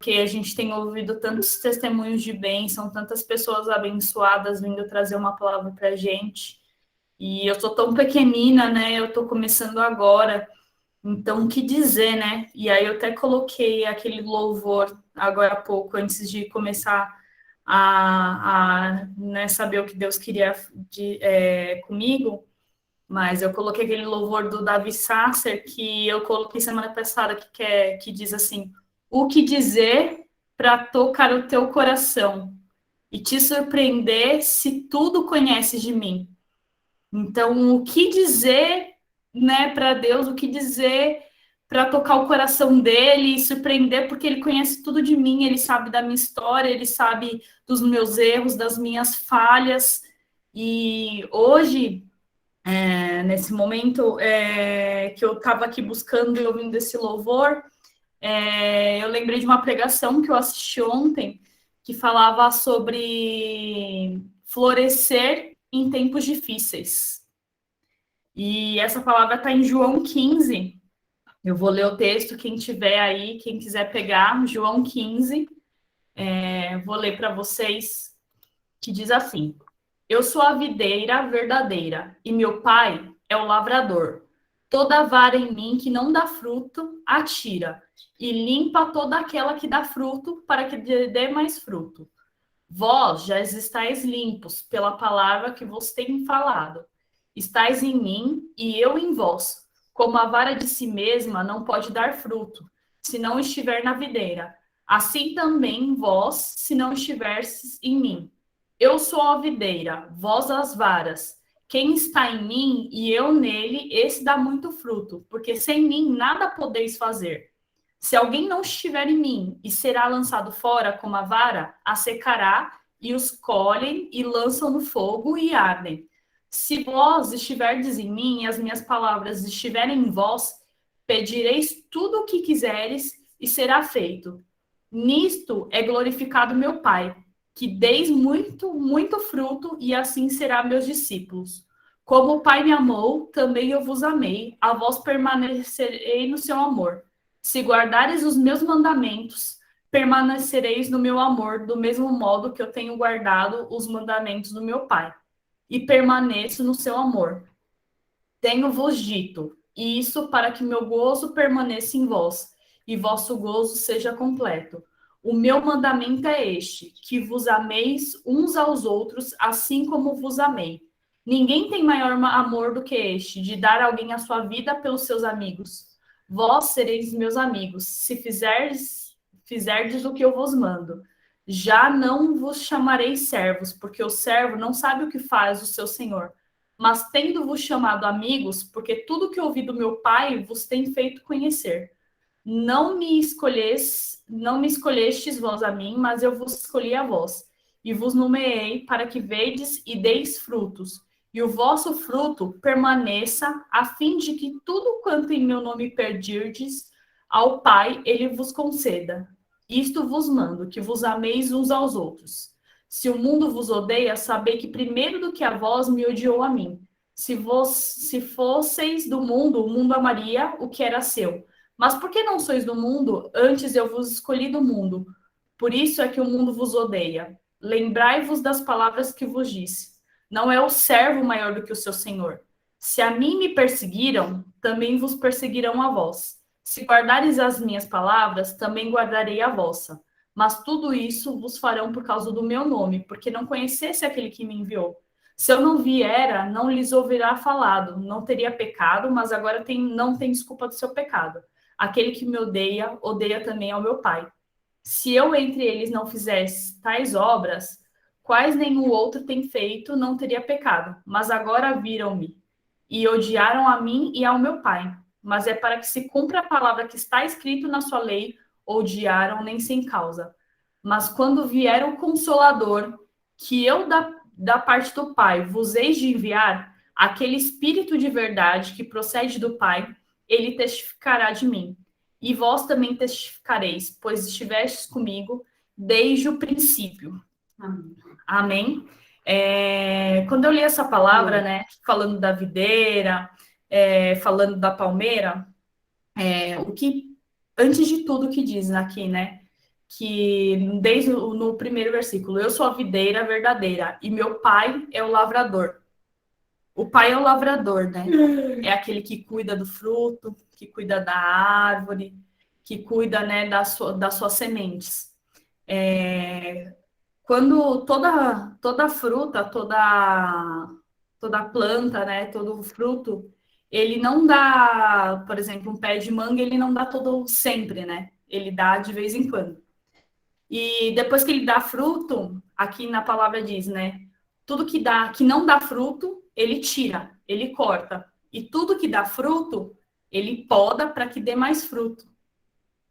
porque a gente tem ouvido tantos testemunhos de bênção, tantas pessoas abençoadas vindo trazer uma palavra para a gente. E eu sou tão pequenina, né? Eu estou começando agora. Então, o que dizer, né? E aí eu até coloquei aquele louvor agora há pouco, antes de começar né, saber o que Deus queria comigo. Mas eu coloquei aquele louvor do Davi Sasser, que eu coloquei semana passada, que diz assim: o que dizer para tocar o teu coração e te surpreender se tudo conheces de mim. Então, o que dizer, né, para Deus, o que dizer para tocar o coração dele e surpreender, porque ele conhece tudo de mim, ele sabe da minha história, ele sabe dos meus erros, das minhas falhas. E hoje, nesse momento que eu estava aqui buscando e ouvindo esse louvor, eu lembrei de uma pregação que eu assisti ontem, que falava sobre florescer em tempos difíceis. E essa palavra está em João 15. Eu vou ler o texto, quem tiver aí, quem quiser pegar, João 15. Vou ler para vocês, que diz assim: eu sou a videira verdadeira, e meu pai é o lavrador. Toda vara em mim que não dá fruto, atira, e limpa toda aquela que dá fruto, para que dê mais fruto. Vós já estáis limpos pela palavra que vos tenho falado. Estais em mim e eu em vós. Como a vara de si mesma não pode dar fruto, se não estiver na videira. Assim também vós, se não estiverdes em mim. Eu sou a videira, vós as varas. Quem está em mim e eu nele, esse dá muito fruto, porque sem mim nada podeis fazer. Se alguém não estiver em mim e será lançado fora como a vara, a secará, e os colhem e lançam no fogo e ardem. Se vós estiverdes em mim e as minhas palavras estiverem em vós, pedireis tudo o que quiseres e será feito. Nisto é glorificado meu Pai, que deis muito, muito fruto, e assim será meus discípulos. Como o Pai me amou, também eu vos amei, a vós permanecerei no seu amor. Se guardares os meus mandamentos, permanecereis no meu amor, do mesmo modo que eu tenho guardado os mandamentos do meu Pai, e permaneço no seu amor. Tenho-vos dito isso para que meu gozo permaneça em vós, e vosso gozo seja completo. O meu mandamento é este, que vos ameis uns aos outros, assim como vos amei. Ninguém tem maior amor do que este, de dar alguém a sua vida pelos seus amigos. Vós sereis meus amigos, se fizerdes o que eu vos mando. Já não vos chamarei servos, porque o servo não sabe o que faz o seu senhor. Mas tendo-vos chamado amigos, porque tudo que ouvi do meu Pai vos tem feito conhecer. Não me escolhestes vós a mim, mas eu vos escolhi a vós, e vos nomeei para que vedes e deis frutos, e o vosso fruto permaneça, a fim de que tudo quanto em meu nome pedirdes ao Pai, ele vos conceda. Isto vos mando, que vos ameis uns aos outros. Se o mundo vos odeia, sabei que primeiro do que a vós me odiou a mim. Se fosseis do mundo, o mundo amaria o que era seu. Mas por que não sois do mundo? Antes eu vos escolhi do mundo. Por isso é que o mundo vos odeia. Lembrai-vos das palavras que vos disse. Não é o servo maior do que o seu senhor. Se a mim me perseguiram, também vos perseguirão a vós. Se guardares as minhas palavras, também guardarei a vossa. Mas tudo isso vos farão por causa do meu nome, porque não conhecesse aquele que me enviou. Se eu não viera, não lhes ouvirá falado, não teria pecado, mas agora não tem desculpa do seu pecado. Aquele que me odeia, odeia também ao meu Pai. Se eu entre eles não fizesse tais obras, quais nenhum outro tem feito, não teria pecado. Mas agora viram-me e odiaram a mim e ao meu Pai. Mas é para que se cumpra a palavra que está escrito na sua lei, odiaram nem sem causa. Mas quando vier o Consolador, que eu da parte do Pai vos hei de enviar, aquele Espírito de verdade que procede do Pai, ele testificará de mim. E vós também testificareis, pois estivestes comigo desde o princípio. Amém. Amém. Quando eu li essa palavra, né, falando da videira, falando da palmeira, o que, antes de tudo que diz aqui, né, que desde no primeiro versículo, eu sou a videira verdadeira e meu pai é o lavrador. O pai é o lavrador, né? É aquele que cuida do fruto, que cuida da árvore, que cuida, né, das suas sementes. Quando toda fruta, toda planta, né, todo fruto, ele não dá, por exemplo, um pé de manga, ele não dá todo sempre, né? Ele dá de vez em quando. E depois que ele dá fruto, aqui na palavra diz, né? Tudo que não dá fruto, ele tira, ele corta. E tudo que dá fruto, ele poda para que dê mais fruto.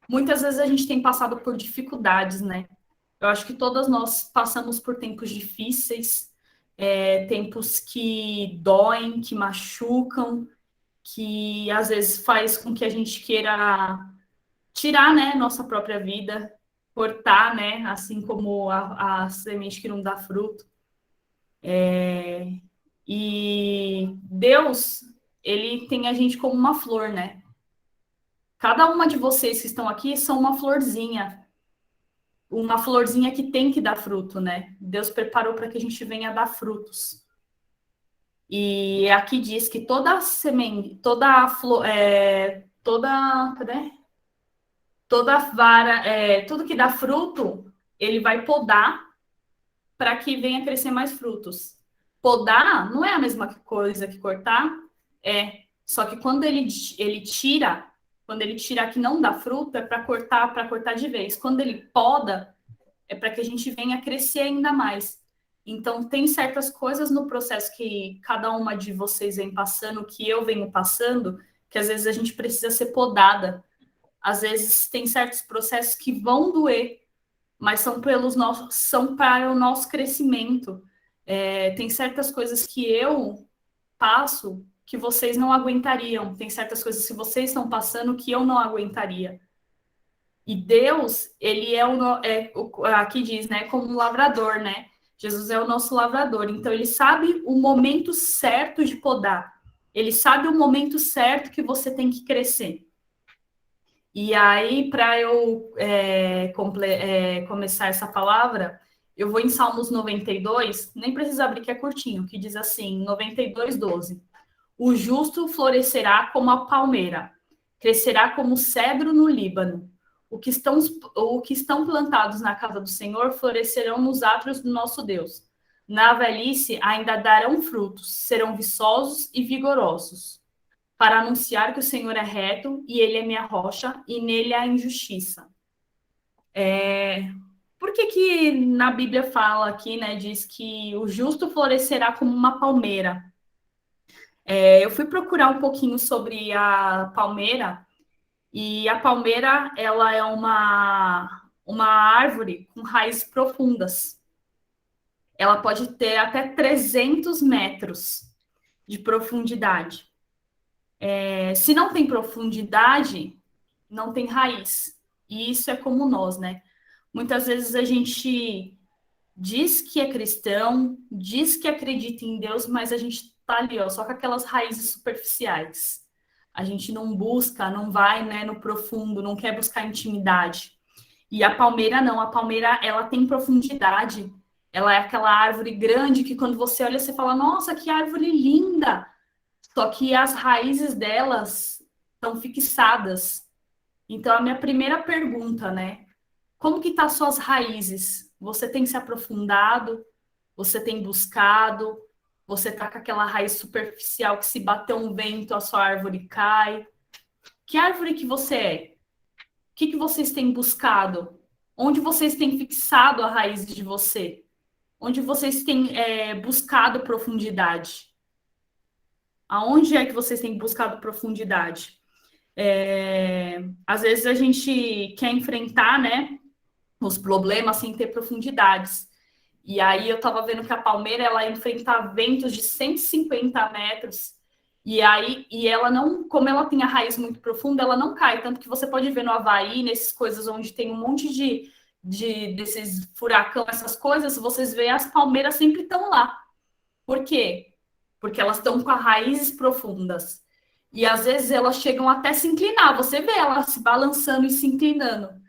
Muitas vezes a gente tem passado por dificuldades, né? Eu acho que todas nós passamos por tempos difíceis, tempos que doem, que machucam, que às vezes faz com que a gente queira tirar, né, nossa própria vida, cortar, né, assim como a semente que não dá fruto. E Deus, ele tem a gente como uma flor, né? Cada uma de vocês que estão aqui são uma florzinha que tem que dar fruto, né? Deus preparou para que a gente venha dar frutos. E aqui diz que toda semente, toda flor, toda vara, tudo que dá fruto, ele vai podar para que venha crescer mais frutos. Podar não é a mesma coisa que cortar, só que quando ele tira, quando ele tira que não dá fruto, é para cortar de vez. Quando ele poda, é para que a gente venha crescer ainda mais. Então, tem certas coisas no processo que cada uma de vocês vem passando, que eu venho passando, que às vezes a gente precisa ser podada. Às vezes tem certos processos que vão doer, mas são para o nosso crescimento. Tem certas coisas que eu passo que vocês não aguentariam. Tem certas coisas que vocês estão passando que eu não aguentaria. E Deus, ele aqui diz, né, como um lavrador, né? Jesus é o nosso lavrador. Então, ele sabe o momento certo de podar. Ele sabe o momento certo que você tem que crescer. E aí, para eu começar essa palavra, eu vou em Salmos 92, nem precisa abrir que é curtinho, que diz assim, 92:12. O justo florescerá como a palmeira, crescerá como o cedro no Líbano. O que estão plantados na casa do Senhor florescerão nos átrios do nosso Deus. Na velhice ainda darão frutos, serão viçosos e vigorosos, para anunciar que o Senhor é reto e ele é minha rocha e nele há injustiça. Por que na Bíblia fala aqui, né, diz que o justo florescerá como uma palmeira? Eu fui procurar um pouquinho sobre a palmeira, e a palmeira, ela é uma árvore com raízes profundas. Ela pode ter até 300 metros de profundidade. Se não tem profundidade, não tem raiz. E isso é como nós, né? Muitas vezes a gente diz que é cristão, diz que acredita em Deus, mas a gente tá ali, ó, só com aquelas raízes superficiais. A gente não busca, não vai, né, no profundo, não quer buscar intimidade. E a palmeira não, a palmeira, ela tem profundidade. Ela é aquela árvore grande que quando você olha, você fala, nossa, que árvore linda! Só que as raízes delas estão fixadas. Então, a minha primeira pergunta, né? Como que tá suas raízes? Você tem se aprofundado? Você tem buscado? Você tá com aquela raiz superficial que se bater um vento, a sua árvore cai? Que árvore que você é? O que vocês têm buscado? Onde vocês têm fixado a raiz de você? Onde vocês têm buscado profundidade? Aonde é que vocês têm buscado profundidade? Às vezes a gente quer enfrentar, né, os problemas sem ter profundidades. E aí eu estava vendo que a palmeira, ela enfrenta ventos de 150 metros, e ela não, como ela tem a raiz muito profunda, ela não cai, tanto que você pode ver no Havaí, nessas coisas onde tem um monte desses furacão, essas coisas, vocês veem as palmeiras sempre estão lá. Por quê? Porque elas estão com as raízes profundas. E às vezes elas chegam até se inclinar, você vê elas se balançando e se inclinando.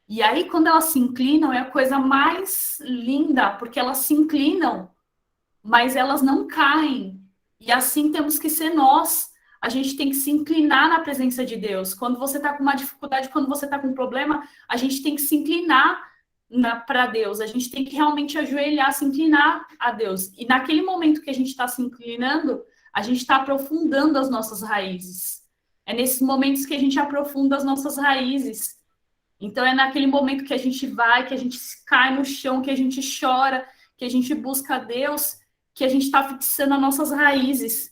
E aí, quando elas se inclinam, é a coisa mais linda, porque elas se inclinam, mas elas não caem. E assim temos que ser nós. A gente tem que se inclinar na presença de Deus. Quando você está com uma dificuldade, quando você está com um problema, a gente tem que se inclinar para Deus. A gente tem que realmente ajoelhar, se inclinar a Deus. E naquele momento que a gente está se inclinando, a gente está aprofundando as nossas raízes. É nesses momentos que a gente aprofunda as nossas raízes. Então, é naquele momento que a gente vai, que a gente cai no chão, que a gente chora, que a gente busca a Deus, que a gente está fixando as nossas raízes.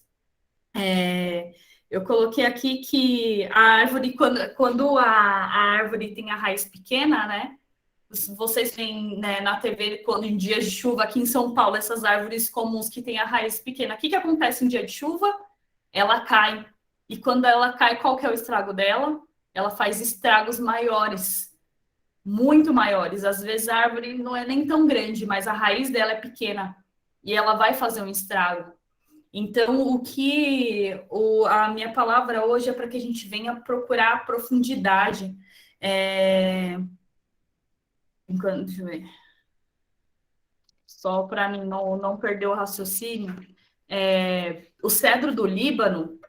Eu coloquei aqui que a árvore, quando a árvore tem a raiz pequena, né? Vocês veem, né, na TV, quando em dias de chuva, aqui em São Paulo, essas árvores comuns que têm a raiz pequena. O que acontece em dia de chuva? Ela cai. E quando ela cai, qual que é o estrago dela? Ela faz estragos maiores, muito maiores. Às vezes a árvore não é nem tão grande, mas a raiz dela é pequena e ela vai fazer um estrago. Então, a minha palavra hoje é para que a gente venha procurar profundidade. Deixa eu ver. Só para mim não perder o raciocínio. O cedro do Líbano,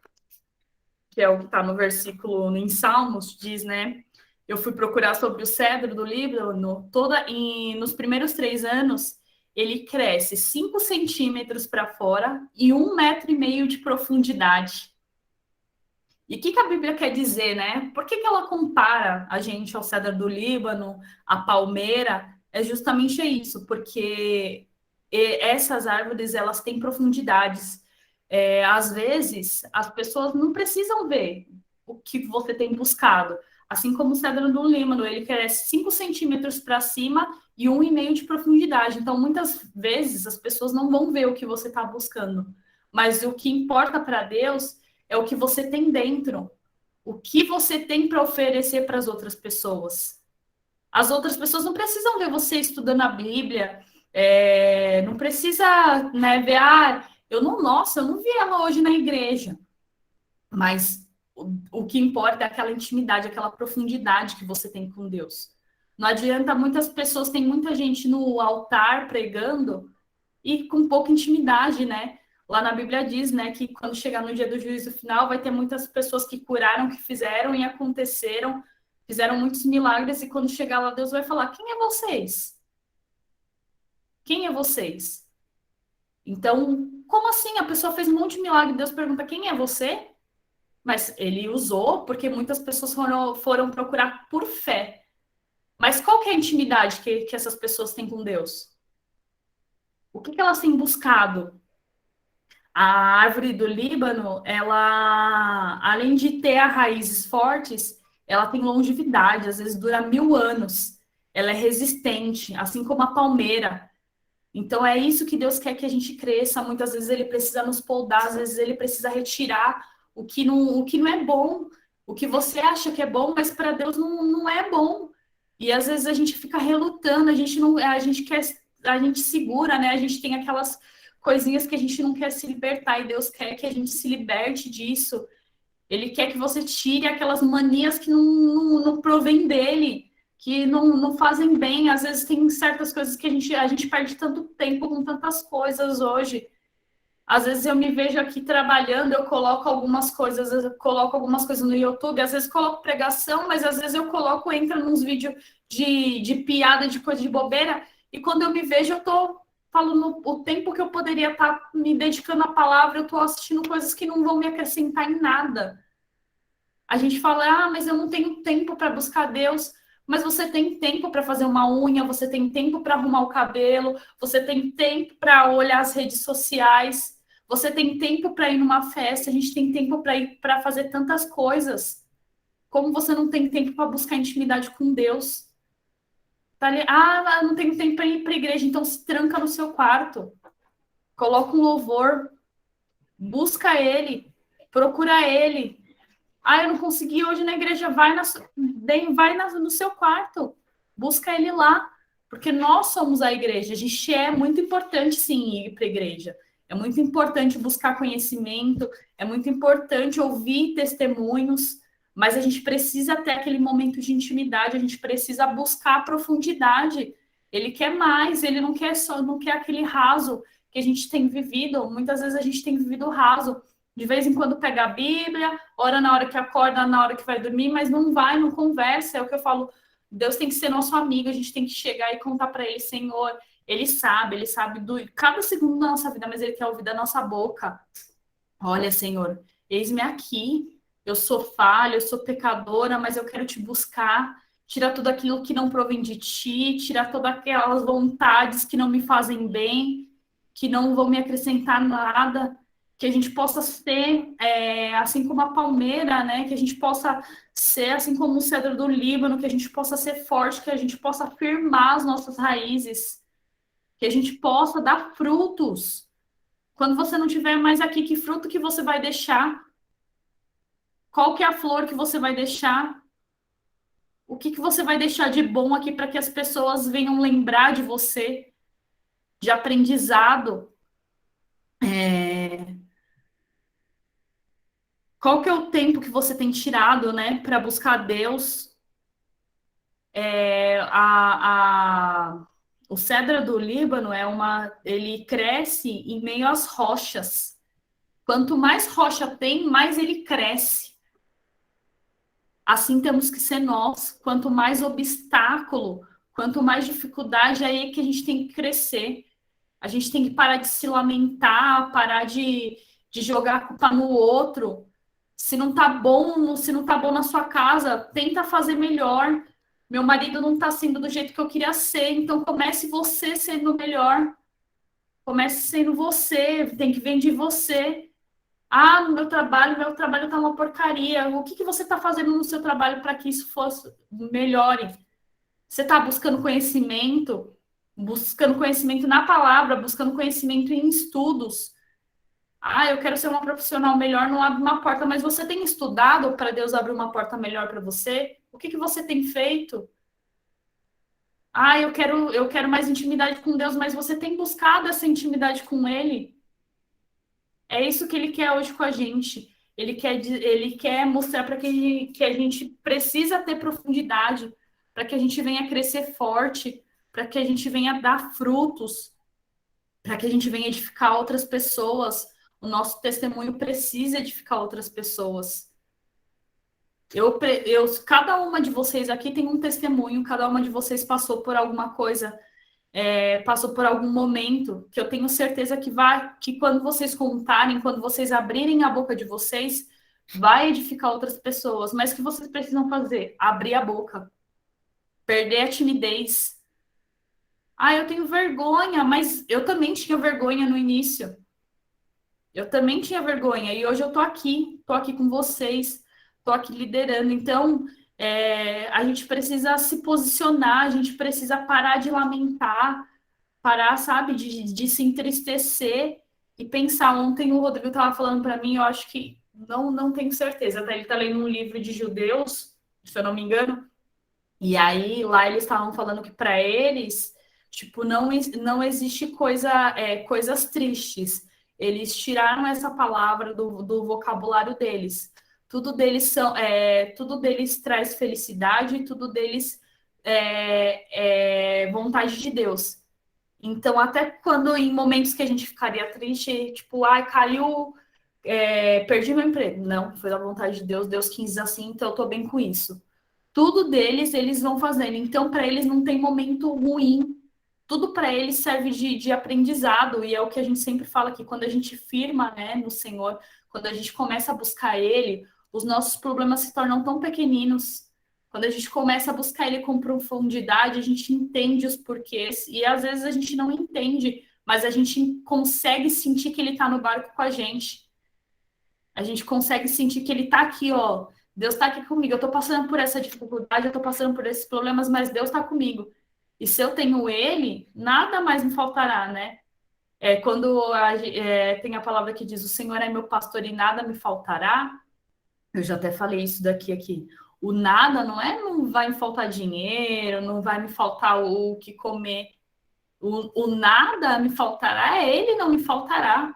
que é o que está no versículo em Salmos, diz, né? Eu fui procurar sobre o cedro do Líbano, nos primeiros 3 anos, ele cresce 5 centímetros para fora e 1,5 metro de profundidade. E o que a Bíblia quer dizer, né? Por que ela compara a gente ao cedro do Líbano, a palmeira? É justamente isso, porque essas árvores, elas têm profundidades. Às vezes, as pessoas não precisam ver o que você tem buscado. Assim como o cedro do Líbano, ele cresce 5 centímetros para cima e 1,5 de profundidade. Então, muitas vezes, as pessoas não vão ver o que você está buscando. Mas o que importa para Deus é o que você tem dentro. O que você tem para oferecer para as outras pessoas. As outras pessoas não precisam ver você estudando a Bíblia, não precisa, né, ver, eu não vi ela hoje na igreja. Mas o que importa é aquela intimidade, aquela profundidade que você tem com Deus. Não adianta, muitas pessoas, tem muita gente no altar pregando e com pouca intimidade, né? Lá na Bíblia diz, né, que quando chegar no dia do juízo final, vai ter muitas pessoas que curaram, que fizeram e aconteceram, fizeram muitos milagres, e quando chegar lá, Deus vai falar: quem é vocês? Quem é vocês? Então, como assim? A pessoa fez um monte de milagre, Deus pergunta: quem é você? Mas ele usou porque muitas pessoas foram procurar por fé. Mas qual que é a intimidade que essas pessoas têm com Deus? O que elas têm buscado? A árvore do Líbano, ela, além de ter as raízes fortes, ela tem longevidade, às vezes dura 1000 anos. Ela é resistente, assim como a palmeira. Então é isso que Deus quer que a gente cresça. Muitas vezes ele precisa nos podar, às vezes ele precisa retirar o que não é bom, o que você acha que é bom, mas para Deus não é bom. E às vezes a gente fica relutando, a gente quer, a gente segura, né? A gente tem aquelas coisinhas que a gente não quer se libertar, e Deus quer que a gente se liberte disso. Ele quer que você tire aquelas manias que não provém dele, que não fazem bem. Às vezes tem certas coisas que a gente perde tanto tempo com tantas coisas hoje. Às vezes eu me vejo aqui trabalhando, eu coloco algumas coisas no YouTube, às vezes coloco pregação, mas às vezes eu entra nos vídeos de piada, de coisa de bobeira, e quando eu me vejo, eu tô falando o tempo que eu poderia estar me dedicando à palavra, eu tô assistindo coisas que não vão me acrescentar em nada. A gente fala, mas eu não tenho tempo para buscar Deus. Mas você tem tempo para fazer uma unha, você tem tempo para arrumar o cabelo, você tem tempo para olhar as redes sociais, você tem tempo para ir numa festa, a gente tem tempo para ir para fazer tantas coisas. Como você não tem tempo para buscar intimidade com Deus? Tá ali, não tenho tempo para ir para a igreja, então se tranca no seu quarto, coloca um louvor, busca Ele, procura Ele. Eu não consegui hoje na igreja, vai no seu quarto, busca ele lá, porque nós somos a igreja. A gente é muito importante, sim, ir para a igreja. É muito importante buscar conhecimento, é muito importante ouvir testemunhos, mas a gente precisa ter aquele momento de intimidade, a gente precisa buscar a profundidade. Ele quer mais, ele não quer só, não quer aquele raso que a gente tem vivido. Muitas vezes a gente tem vivido raso. De vez em quando pega a Bíblia, ora na hora que acorda, na hora que vai dormir, mas não vai, não conversa. É o que eu falo. Deus tem que ser nosso amigo, a gente tem que chegar e contar para ele, Senhor, ele sabe do cada segundo da nossa vida, mas ele quer ouvir da nossa boca. Olha, Senhor, eis-me aqui. Eu sou falha, eu sou pecadora, mas eu quero te buscar. Tira tudo aquilo que não provém de ti, tira todas aquelas vontades que não me fazem bem, que não vão me acrescentar nada. Que a gente possa ser assim como a palmeira, né? Que a gente possa ser assim como o cedro do Líbano, que a gente possa ser forte, que a gente possa firmar as nossas raízes, que a gente possa dar frutos. Quando você não estiver mais aqui, que fruto que você vai deixar? Qual que é a flor que você vai deixar? O que você vai deixar de bom aqui para que as pessoas venham lembrar de você, de aprendizado? Qual que é o tempo que você tem tirado, né, para buscar Deus? O cedro do Líbano ele cresce em meio às rochas. Quanto mais rocha tem, mais ele cresce. Assim temos que ser nós. Quanto mais obstáculo, quanto mais dificuldade, aí é que a gente tem que crescer. A gente tem que parar de se lamentar, parar de jogar a culpa no outro. Se não tá bom, se não tá bom na sua casa, tenta fazer melhor. Meu marido não tá sendo do jeito que eu queria ser, então comece você sendo melhor. Comece sendo você, tem que vir de você. Ah, no meu trabalho tá uma porcaria. O que você tá fazendo no seu trabalho para que isso fosse melhore? Você tá buscando conhecimento na palavra, buscando conhecimento em estudos. Ah, eu quero ser uma profissional melhor, não abre uma porta, mas você tem estudado para Deus abrir uma porta melhor para você? O que você tem feito? Ah, eu quero mais intimidade com Deus, mas você tem buscado essa intimidade com Ele? É isso que Ele quer hoje com a gente. Ele quer mostrar para que a gente precisa ter profundidade, para que a gente venha crescer forte, para que a gente venha dar frutos, para que a gente venha edificar outras pessoas. O nosso testemunho precisa edificar outras pessoas. Cada uma de vocês aqui tem um testemunho, cada uma de vocês passou por alguma coisa, passou por algum momento, que eu tenho certeza que quando vocês contarem, quando vocês abrirem a boca de vocês, vai edificar outras pessoas. Mas o que vocês precisam fazer? Abrir a boca, perder a timidez. Ah, eu tenho vergonha, mas eu também tinha vergonha no início. Eu também tinha vergonha e hoje eu tô aqui com vocês, tô aqui liderando. Então, a gente precisa se posicionar, a gente precisa parar de lamentar, parar, sabe, de se entristecer e pensar. Ontem o Rodrigo estava falando para mim, eu acho que não tenho certeza, tá? Ele está lendo um livro de judeus, se eu não me engano, e aí lá eles estavam falando que para eles, tipo, não existe coisas tristes. Eles tiraram essa palavra do vocabulário deles. Tudo deles traz felicidade, tudo deles é vontade de Deus. Então, até quando em momentos que a gente ficaria triste, tipo, ai, caiu, perdi meu emprego. Não, foi da vontade de Deus, Deus quis assim, então eu tô bem com isso. Tudo deles, eles vão fazendo. Então, para eles não tem momento ruim. Tudo para eles serve de aprendizado. E é o que a gente sempre fala aqui, quando a gente firma, né, no Senhor, quando a gente começa a buscar Ele, os nossos problemas se tornam tão pequeninos. Quando a gente começa a buscar Ele com profundidade, a gente entende os porquês. E às vezes a gente não entende, mas a gente consegue sentir que Ele está no barco com a gente. A gente consegue sentir que Ele está aqui, ó. Deus está aqui comigo. Eu estou passando por essa dificuldade, eu estou passando por esses problemas, mas Deus está comigo. E se eu tenho Ele, nada mais me faltará, né? Tem a palavra que diz: o Senhor é meu pastor e nada me faltará. Eu já até falei isso aqui. O nada não vai me faltar dinheiro, não vai me faltar o que comer. O nada me faltará, Ele não me faltará.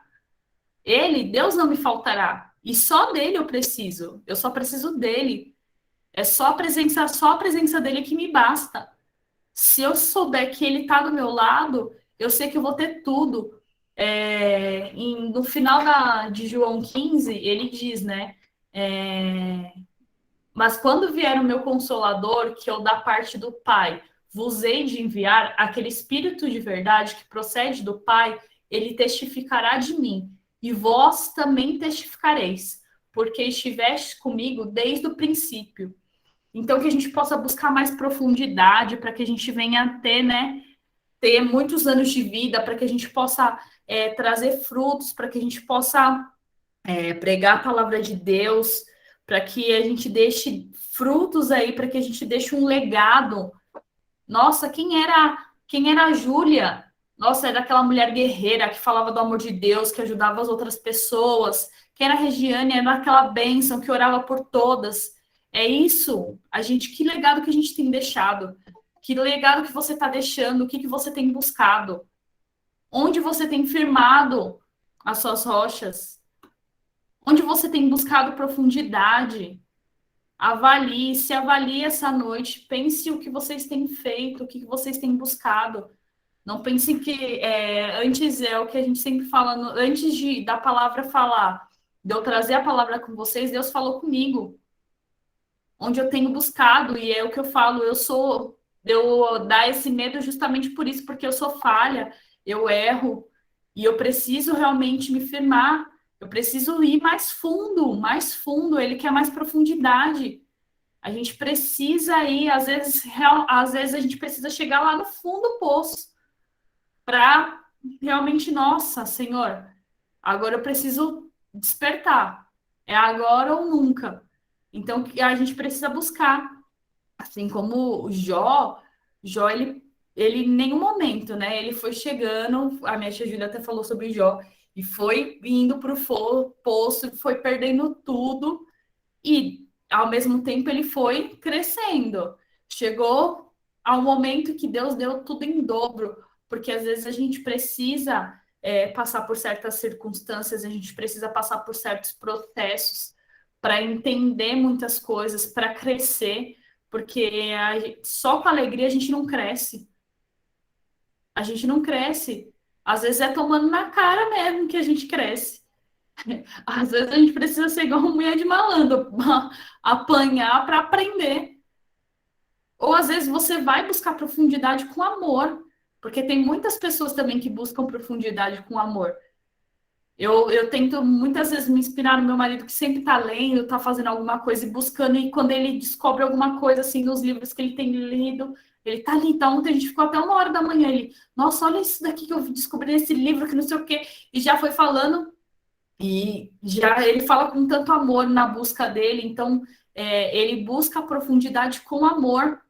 Deus não me faltará. E só dele eu preciso. Eu só preciso dele. É só a presença dele que me basta. Se eu souber que ele está do meu lado, eu sei que eu vou ter tudo. No final de João 15, ele diz, né? Mas quando vier o meu consolador, que eu da parte do Pai vos hei de enviar, aquele Espírito de verdade que procede do Pai, ele testificará de mim, e vós também testificareis, porque estiveste comigo desde o princípio. Então, que a gente possa buscar mais profundidade, para que a gente venha ter, né, ter muitos anos de vida, para que a gente possa trazer frutos, para que a gente possa pregar a palavra de Deus, para que a gente deixe frutos aí, para que a gente deixe um legado. Nossa, quem era a Júlia? Nossa, era aquela mulher guerreira que falava do amor de Deus, que ajudava as outras pessoas. Quem era a Regiane? Era aquela bênção que orava por todas. É isso. Que legado que a gente tem deixado? Que legado que você está deixando? O que você tem buscado? Onde você tem firmado as suas rochas? Onde você tem buscado profundidade? Se avalie essa noite, pense o que vocês têm feito, o que vocês têm buscado. Não pensem que antes é o que a gente sempre fala, antes da palavra falar, de eu trazer a palavra com vocês, Deus falou comigo, onde eu tenho buscado, e é o que eu falo, eu dar esse medo justamente por isso, porque eu sou falha, eu erro, e eu preciso realmente me firmar, eu preciso ir mais fundo, ele quer mais profundidade. A gente precisa ir, às vezes a gente precisa chegar lá no fundo do poço para realmente, nossa, Senhor, agora eu preciso despertar. É agora ou nunca. Então a gente precisa buscar, assim como o Jó ele em nenhum momento, né? Ele foi chegando, a minha tia Júlia até falou sobre Jó, e foi indo para o poço, foi perdendo tudo, e, ao mesmo tempo, ele foi crescendo. Chegou ao momento que Deus deu tudo em dobro, porque às vezes a gente precisa passar por certas circunstâncias, a gente precisa passar por certos processos para entender muitas coisas, para crescer, porque só com alegria a gente não cresce. A gente não cresce. Às vezes é tomando na cara mesmo que a gente cresce. Às vezes a gente precisa ser igual uma mulher de malandro, apanhar para aprender. Ou às vezes você vai buscar profundidade com amor, porque tem muitas pessoas também que buscam profundidade com amor. Eu tento muitas vezes me inspirar no meu marido, que sempre está lendo, está fazendo alguma coisa e buscando, e quando ele descobre alguma coisa assim nos livros que ele tem lido, ele tá ali, tá ontem a gente ficou até 1 hora da manhã, ele, nossa, olha isso daqui que eu descobri nesse livro, que não sei o quê, e já foi falando. E já ele fala com tanto amor na busca dele, então ele busca a profundidade com amor.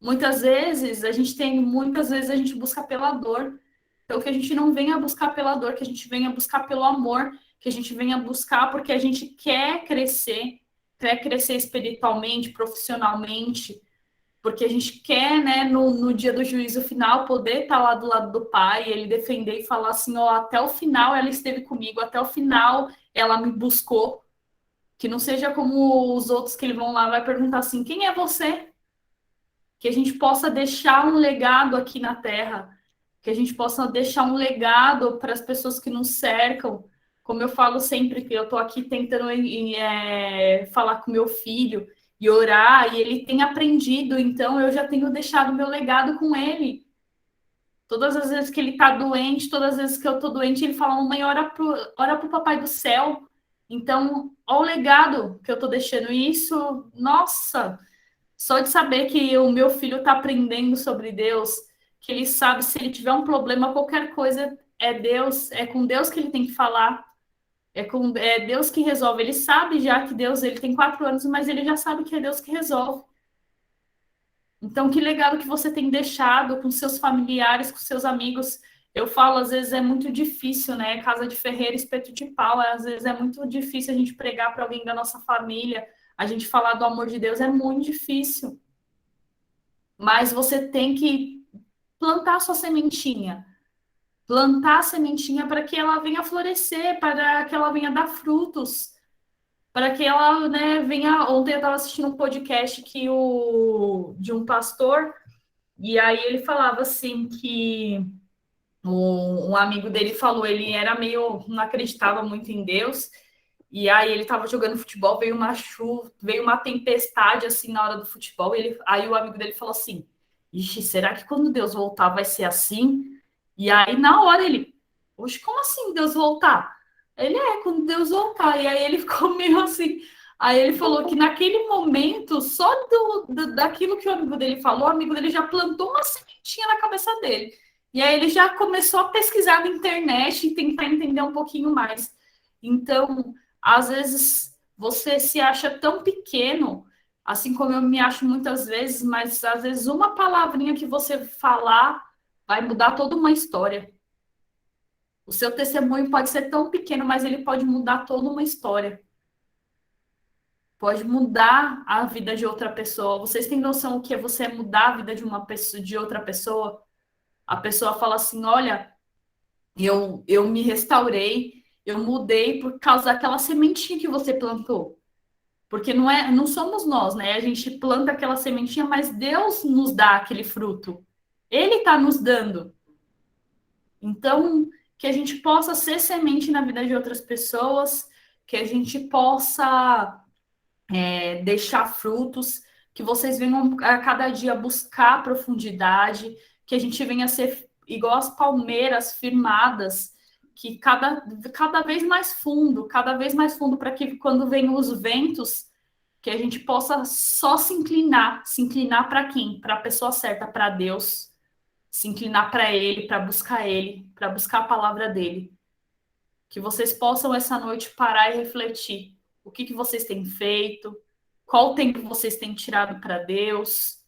Muitas vezes a gente busca pela dor. Então que a gente não venha buscar pela dor, que a gente venha buscar pelo amor, que a gente venha buscar porque a gente quer crescer espiritualmente, profissionalmente, porque a gente quer, né, no dia do juízo final, poder estar lá do lado do Pai, ele defender e falar assim, ó, até o final ela esteve comigo, até o final ela me buscou, que não seja como os outros que ele vão lá, vai perguntar assim, quem é você? Que a gente possa deixar um legado aqui na Terra, que a gente possa deixar um legado para as pessoas que nos cercam, como eu falo sempre, que eu estou aqui tentando falar com meu filho, e orar, e ele tem aprendido, então eu já tenho deixado meu legado com ele. Todas as vezes que ele está doente, todas as vezes que eu estou doente, ele fala, mãe, ora pro Papai do Céu. Então, olha o legado que eu estou deixando. Isso, nossa, só de saber que o meu filho está aprendendo sobre Deus, que ele sabe se ele tiver um problema, qualquer coisa, é com Deus que ele tem que falar. É Deus que resolve. Ele sabe já que Deus, ele tem 4 anos, mas ele já sabe que é Deus que resolve. Então, que legado que você tem deixado com seus familiares, com seus amigos. Eu falo, às vezes é muito difícil, né? Casa de ferreiro, espeto de pau. Às vezes é muito difícil a gente pregar para alguém da nossa família, a gente falar do amor de Deus, é muito difícil. Mas você tem que plantar sua sementinha. plantar a sementinha para que ela venha florescer, para que ela venha dar frutos, para que ela, né, venha. Ontem eu estava assistindo um podcast de um pastor, e aí ele falava assim que um amigo dele falou, ele era meio, não acreditava muito em Deus, e aí ele estava jogando futebol, veio uma chuva, veio uma tempestade assim na hora do futebol, aí o amigo dele falou assim: Ixi, será que quando Deus voltar vai ser assim? E aí na hora ele, oxe, como assim Deus voltar? Ele quando Deus voltar. E aí ele ficou meio assim. Aí ele falou que naquele momento, só daquilo que o amigo dele falou, o amigo dele já plantou uma sementinha na cabeça dele. E aí ele já começou a pesquisar na internet e tentar entender um pouquinho mais. Então, às vezes, você se acha tão pequeno, assim como eu me acho muitas vezes, mas às vezes uma palavrinha que você falar vai mudar toda uma história. O seu testemunho pode ser tão pequeno, mas ele pode mudar toda uma história. Pode mudar a vida de outra pessoa. Vocês têm noção o que é você mudar a vida de uma pessoa, de outra pessoa? A pessoa fala assim: olha, eu me restaurei, eu mudei por causa daquela sementinha que você plantou. Porque não somos nós, né? A gente planta aquela sementinha, mas Deus nos dá aquele fruto. Ele está nos dando. Então, que a gente possa ser semente na vida de outras pessoas, que a gente possa deixar frutos, que vocês venham a cada dia buscar profundidade, que a gente venha a ser igual as palmeiras firmadas, que cada vez mais fundo, para que quando venham os ventos, que a gente possa só se inclinar para quem? Para a pessoa certa, para Deus, se inclinar para Ele, para buscar a palavra dele. Que vocês possam essa noite parar e refletir. O que vocês têm feito? Qual tempo vocês têm tirado para Deus?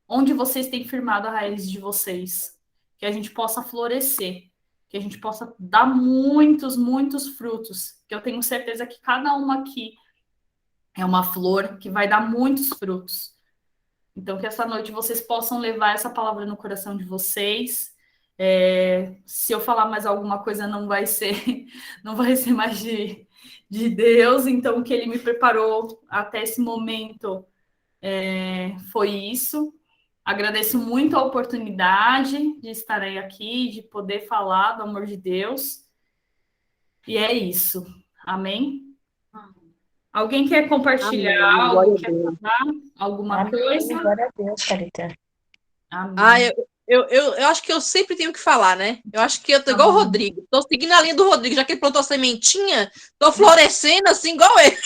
Onde vocês têm firmado a raiz de vocês? Que a gente possa florescer, que a gente possa dar muitos, muitos frutos. Que eu tenho certeza que cada uma aqui é uma flor que vai dar muitos frutos. Então, que essa noite vocês possam levar essa palavra no coração de vocês. Se eu falar mais alguma coisa, não vai ser, não vai ser mais de Deus. Então, o que Ele me preparou até esse momento foi isso. Agradeço muito a oportunidade de estar aí aqui, de poder falar do amor de Deus. E é isso. Amém? Alguém quer compartilhar Amém. Glória algo? a Quer Deus. falar alguma Amém. coisa? Glória a Deus, Thalita. Ah, Amém. eu acho que eu sempre tenho que falar, né? Eu acho que eu tô igual o Amém. Rodrigo. Tô seguindo a linha do Rodrigo, já que ele plantou a sementinha, tô florescendo assim, igual ele.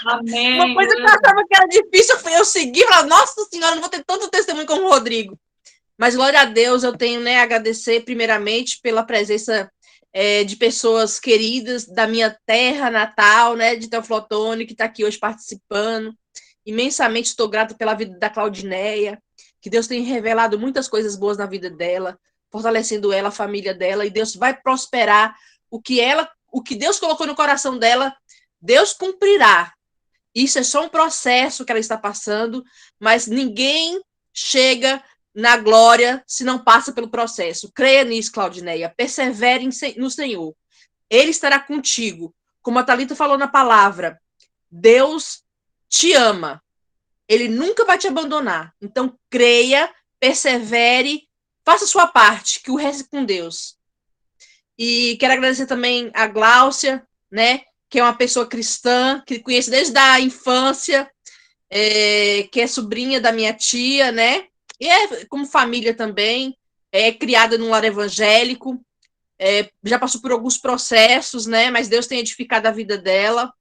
Uma Amém. coisa que eu achava que era difícil, eu segui, falei, nossa senhora, não vou ter tanto testemunho como o Rodrigo. Mas, glória a Deus, eu tenho, né, a agradecer primeiramente pela presença de pessoas queridas da minha terra natal, né, de Teoflotone, que está aqui hoje participando. Imensamente estou grata pela vida da Claudineia, que Deus tem revelado muitas coisas boas na vida dela, fortalecendo ela, a família dela, e Deus vai prosperar o que Deus colocou no coração dela, Deus cumprirá. Isso é só um processo que ela está passando, mas ninguém chega na glória se não passa pelo processo. Creia nisso, Claudineia. Persevere no Senhor. Ele estará contigo. Como a Thalita falou na palavra, Deus te ama. Ele nunca vai te abandonar. Então, creia, persevere, faça a sua parte, que o resto é com Deus. E quero agradecer também a Gláucia, né, que é uma pessoa cristã, que conheço desde a infância, que é sobrinha da minha tia, né, e é como família também, é criada num lar evangélico, já passou por alguns processos, né, mas Deus tem edificado a vida dela.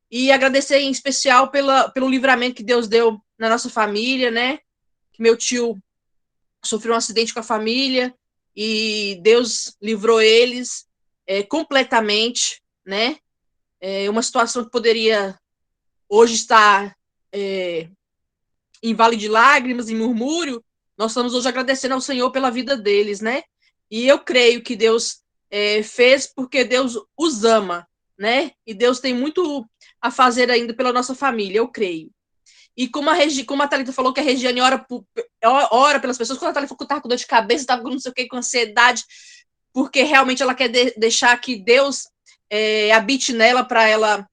E agradecer em especial pelo livramento que Deus deu na nossa família, né? Que meu tio sofreu um acidente com a família e Deus livrou eles completamente, né? Uma situação que poderia hoje estar em vale de lágrimas, em murmúrio, nós estamos hoje agradecendo ao Senhor pela vida deles, né? E eu creio que Deus fez porque Deus os ama, né? E Deus tem muito a fazer ainda pela nossa família, eu creio. E como a Thalita falou que a Regiane ora pelas pessoas, quando a Thalita falou que estava com dor de cabeça, estava com não sei o que, com ansiedade, porque realmente ela quer deixar que Deus habite nela para ela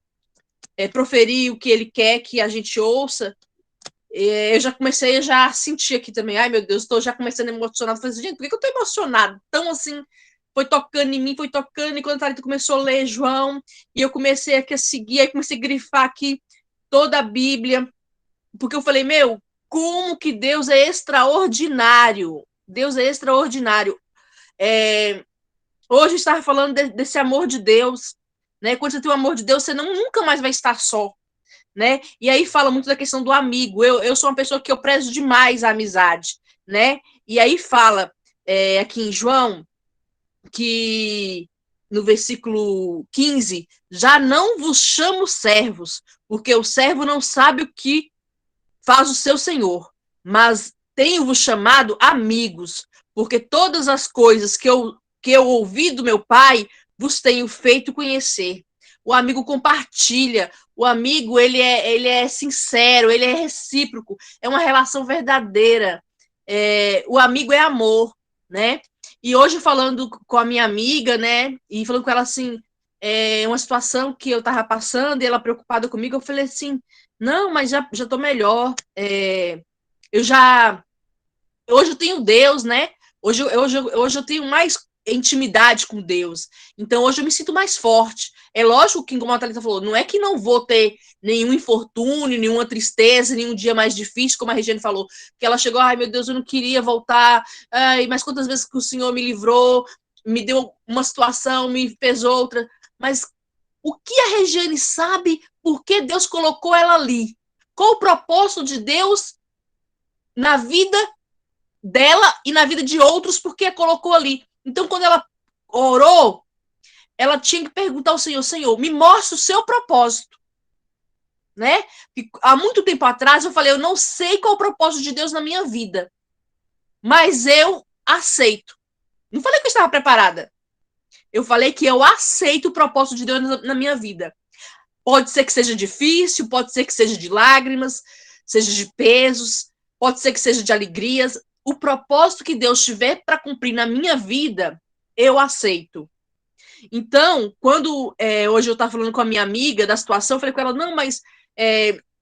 proferir o que ele quer que a gente ouça. Eu já comecei a sentir aqui também, ai meu Deus, estou já começando emocionado. Falei assim, gente, por que eu estou emocionado? Tão assim, foi tocando em mim, foi tocando, e quando a Thalita começou a ler João, e eu comecei aqui a seguir, aí comecei a grifar aqui toda a Bíblia, porque eu falei, meu, como que Deus é extraordinário, Deus é extraordinário. Hoje eu estava falando desse amor de Deus, né? Quando você tem o amor de Deus, você nunca mais vai estar só, né? E aí fala muito da questão do amigo. Eu sou uma pessoa que eu prezo demais a amizade, né? E aí fala aqui em João que no versículo 15, já não vos chamo servos, porque o servo não sabe o que faz o seu senhor, mas tenho-vos chamado amigos, porque todas as coisas que eu ouvi do meu pai vos tenho feito conhecer. O amigo compartilha, o amigo ele é sincero, ele é recíproco, é uma relação verdadeira. O amigo é amor, né? E hoje falando com a minha amiga, né? E falando com ela assim, uma situação que eu estava passando e ela preocupada comigo, eu falei assim, não, mas já tô melhor. Eu já hoje eu tenho Deus, né? Hoje eu tenho mais intimidade com Deus. Então, hoje eu me sinto mais forte. É lógico que, como a Thalita falou, não é que não vou ter nenhum infortúnio, nenhuma tristeza, nenhum dia mais difícil, como a Regiane falou, que ela chegou, ai meu Deus, eu não queria voltar, ai, mas quantas vezes que o Senhor me livrou, me deu uma situação, me fez outra, mas o que a Regiane sabe por que Deus colocou ela ali? Qual o propósito de Deus na vida dela e na vida de outros, porque a colocou ali. Então, quando ela orou, ela tinha que perguntar ao Senhor, Senhor, me mostra o seu propósito, né? E há muito tempo atrás eu falei, eu não sei qual é o propósito de Deus na minha vida, mas eu aceito. Não falei que eu estava preparada. Eu falei que eu aceito o propósito de Deus na minha vida. Pode ser que seja difícil, pode ser que seja de lágrimas, seja de pesos, pode ser que seja de alegrias. O propósito que Deus tiver para cumprir na minha vida, eu aceito. Então, quando hoje eu estava falando com a minha amiga da situação, eu falei com ela, não, mas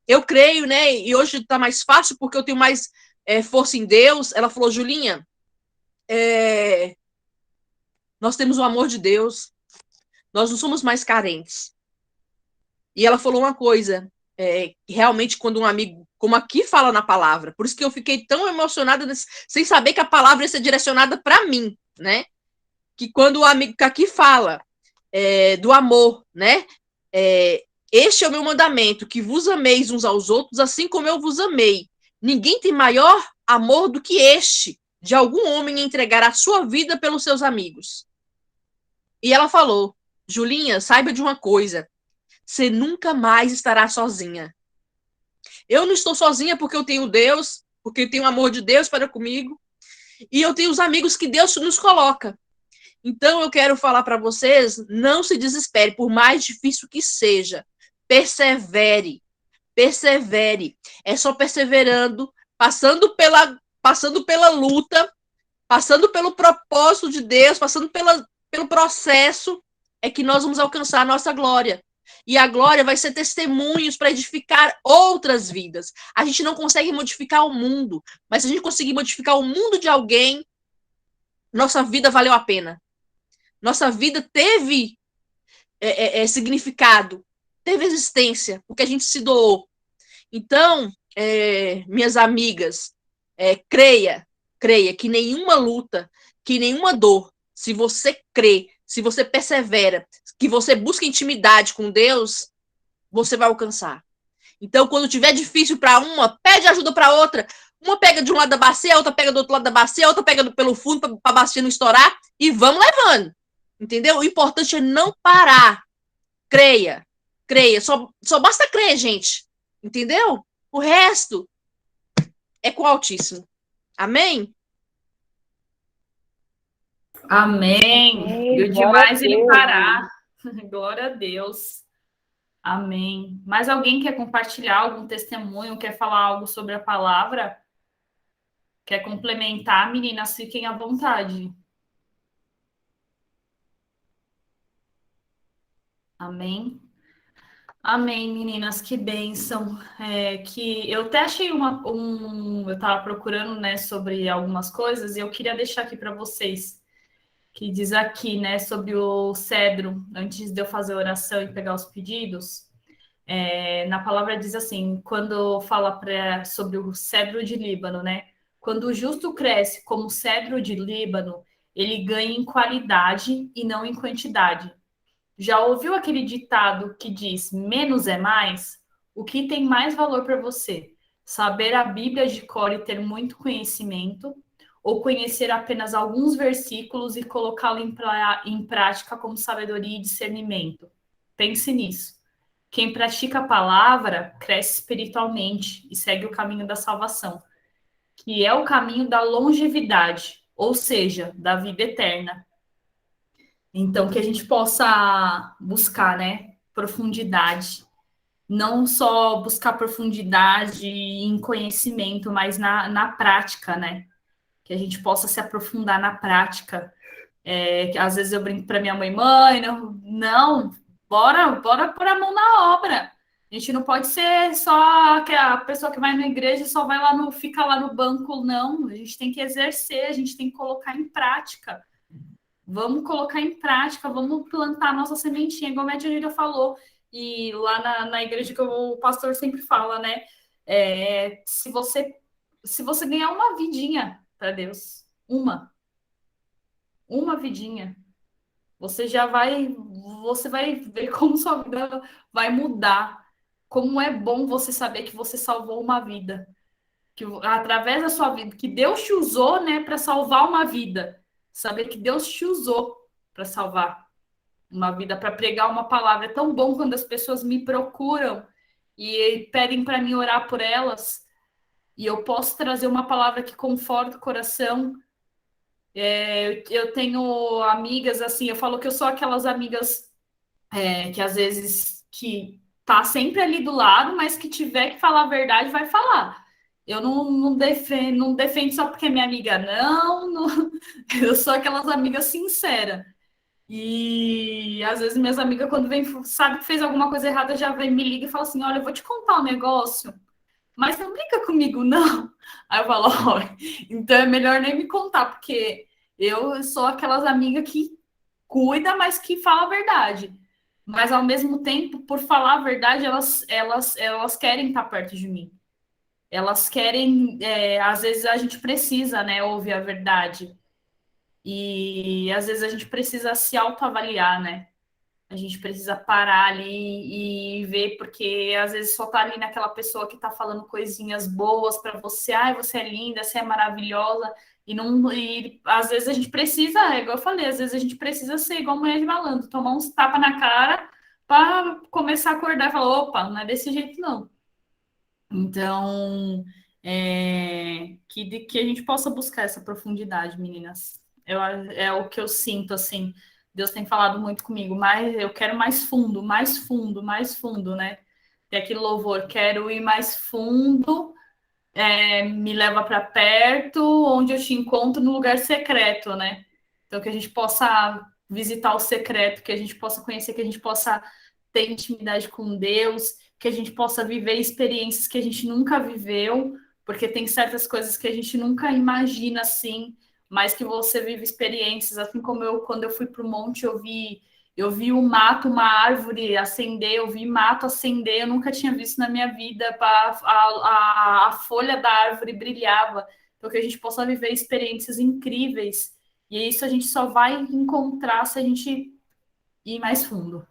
eu creio, né? E hoje está mais fácil porque eu tenho mais força em Deus. Ela falou, Julinha, nós temos o amor de Deus, nós não somos mais carentes. E ela falou uma coisa, realmente, quando um amigo, como aqui fala na palavra, por isso que eu fiquei tão emocionada, sem saber que a palavra ia ser direcionada para mim, né? Que quando o amigo que aqui fala do amor, né? Este é o meu mandamento, que vos ameis uns aos outros, assim como eu vos amei. Ninguém tem maior amor do que este, de algum homem entregar a sua vida pelos seus amigos. E ela falou, Julinha, saiba de uma coisa, você nunca mais estará sozinha. Eu não estou sozinha porque eu tenho Deus, porque eu tenho o amor de Deus para comigo, e eu tenho os amigos que Deus nos coloca. Então eu quero falar para vocês, não se desespere, por mais difícil que seja, persevere, persevere. É só perseverando, passando pela luta, passando pelo propósito de Deus, passando pelo processo, é que nós vamos alcançar a nossa glória. E a glória vai ser testemunhos para edificar outras vidas. A gente não consegue modificar o mundo, mas se a gente conseguir modificar o mundo de alguém, nossa vida valeu a pena. Nossa vida teve significado, teve existência, porque a gente se doou. Então, minhas amigas, creia que nenhuma luta, que nenhuma dor, se você crê, se você persevera, que você busca intimidade com Deus, você vai alcançar. Então, quando tiver difícil para uma, pede ajuda para outra. Uma pega de um lado da bacia, a outra pega do outro lado da bacia, a outra pega pelo fundo para a bacia não estourar e vamos levando. Entendeu? O importante é não parar. Creia. Creia. Só basta crer, gente. Entendeu? O resto é com o Altíssimo. Amém? Amém. Amém. Deu Glória a demais ele Deus. parar. Glória a Deus. Amém. Mais alguém quer compartilhar algum testemunho, quer falar algo sobre a palavra? Quer complementar, meninas? Fiquem à vontade. Amém. Amém, meninas, que bênção. Que eu até achei eu estava procurando, né, sobre algumas coisas e eu queria deixar aqui para vocês, que diz aqui, né, sobre o cedro, antes de eu fazer a oração e pegar os pedidos. Na palavra diz assim, quando fala sobre o cedro de Líbano, né? Quando o justo cresce como o cedro de Líbano, ele ganha em qualidade e não em quantidade. Já ouviu aquele ditado que diz menos é mais? O que tem mais valor para você? Saber a Bíblia de cor e ter muito conhecimento, ou conhecer apenas alguns versículos e colocá-lo em prática como sabedoria e discernimento? Pense nisso. Quem pratica a palavra cresce espiritualmente e segue o caminho da salvação, que é o caminho da longevidade, ou seja, da vida eterna. Então, que a gente possa buscar, né, profundidade, não só buscar profundidade em conhecimento, mas na prática, né? Que a gente possa se aprofundar na prática. Que às vezes eu brinco para minha mãe, não, bora pôr a mão na obra. A gente não pode ser só a pessoa que vai na igreja e só vai lá fica lá no banco, não. A gente tem que exercer, a gente tem que colocar em prática. Vamos colocar em prática, vamos plantar a nossa sementinha, igual a minha tia falou. E lá na igreja que o pastor sempre fala, né? Se você ganhar uma vidinha para Deus, uma vidinha, você vai ver como sua vida vai mudar. Como é bom você saber que você salvou uma vida, que através da sua vida, que Deus te usou, né, para salvar uma vida. Saber que Deus te usou para salvar uma vida, para pregar uma palavra. É tão bom quando as pessoas me procuram e pedem para mim orar por elas, e eu posso trazer uma palavra que conforta o coração. Eu tenho amigas assim, eu falo que eu sou aquelas amigas que às vezes que tá sempre ali do lado, mas que tiver que falar a verdade, vai falar. Eu não defendo só porque é minha amiga, não. Eu sou aquelas amigas sinceras. E às vezes minhas amigas, quando vem, sabe que fez alguma coisa errada, já vem, me liga e fala assim: olha, eu vou te contar um negócio, mas não brinca comigo, não. Aí eu falo: olha, então é melhor nem me contar, porque eu sou aquelas amigas que cuida, mas que fala a verdade. Mas ao mesmo tempo, por falar a verdade, elas querem estar perto de mim. Elas querem, às vezes a gente precisa, né, ouvir a verdade. E às vezes a gente precisa se autoavaliar, né? A gente precisa parar ali e ver, porque às vezes só tá ali naquela pessoa que tá falando coisinhas boas para você, ai, você é linda, você é maravilhosa, e às vezes a gente precisa, igual eu falei, às vezes a gente precisa ser igual mulher de malandro, tomar uns tapas na cara para começar a acordar e falar, opa, não é desse jeito, não. Então, que a gente possa buscar essa profundidade, meninas. É o que eu sinto, assim. Deus tem falado muito comigo, mas eu quero mais fundo, mais fundo, mais fundo, né? Tem aquele louvor, quero ir mais fundo, me leva para perto, onde eu te encontro no lugar secreto, né? Então, que a gente possa visitar o secreto, que a gente possa conhecer, que a gente possa ter intimidade com Deus, que a gente possa viver experiências que a gente nunca viveu, porque tem certas coisas que a gente nunca imagina assim, mas que você vive experiências, assim como quando eu fui para o monte, eu vi o mato, uma árvore acender, eu vi mato acender, eu nunca tinha visto na minha vida, a folha da árvore brilhava, então que a gente possa viver experiências incríveis, e isso a gente só vai encontrar se a gente ir mais fundo.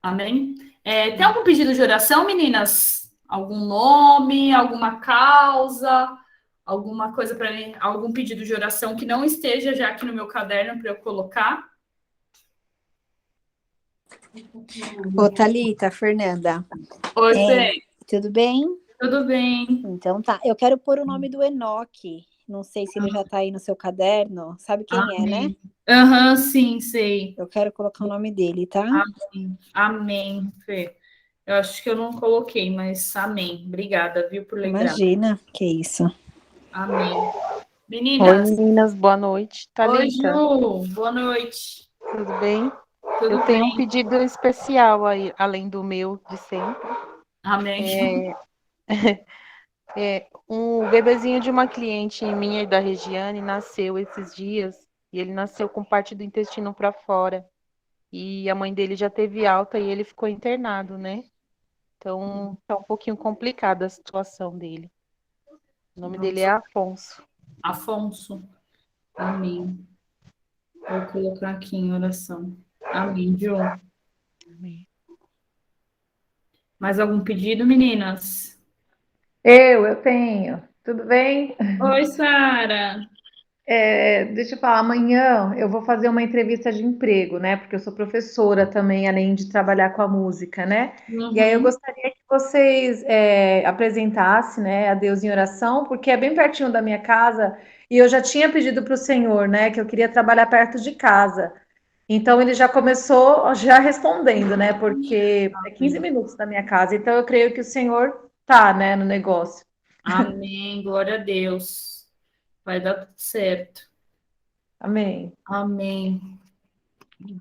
Amém? Tem algum pedido de oração, meninas? Algum nome, alguma causa, alguma coisa para mim, algum pedido de oração que não esteja já aqui no meu caderno para eu colocar? Ô, Thalita, Fernanda. Oi, Fê. Tudo bem? Tudo bem. Então tá. Eu quero pôr o nome do Enoque. Não sei se ele já tá aí no seu caderno. Sabe quem é, né? Aham, sim, sei. Eu quero colocar o nome dele, tá? Amém, Fê. Eu acho que eu não coloquei, mas amém. Obrigada, viu, por lembrar. Imagina, que isso. Amém. Meninas. Oi, meninas, boa noite. Thalita. Oi, Ju, boa noite. Tudo bem? Tudo Eu tenho um bem. pedido especial aí, além do meu de sempre. Amém. Um bebezinho de uma cliente minha e da Regiane nasceu esses dias, e ele nasceu com parte do intestino para fora. E a mãe dele já teve alta e ele ficou internado, né? Então tá um pouquinho complicada a situação dele. O nome dele é Nossa, Afonso. Afonso. Amém. Vou colocar aqui em oração. Amém, Ju. Mais algum pedido, meninas? Eu tenho. Tudo bem? Oi, Sara. Deixa eu falar, amanhã eu vou fazer uma entrevista de emprego, né? Porque eu sou professora também, além de trabalhar com a música, né? E aí eu Uhum. gostaria que vocês apresentassem, né, a Deus em oração, porque é bem pertinho da minha casa e eu já tinha pedido para o Senhor, né, que eu queria trabalhar perto de casa. Então ele já começou já respondendo, né? Porque é 15 minutos da minha casa. Então eu creio que o Senhor tá, né, no negócio. Amém. Glória a Deus. Vai dar tudo certo. Amém. Amém.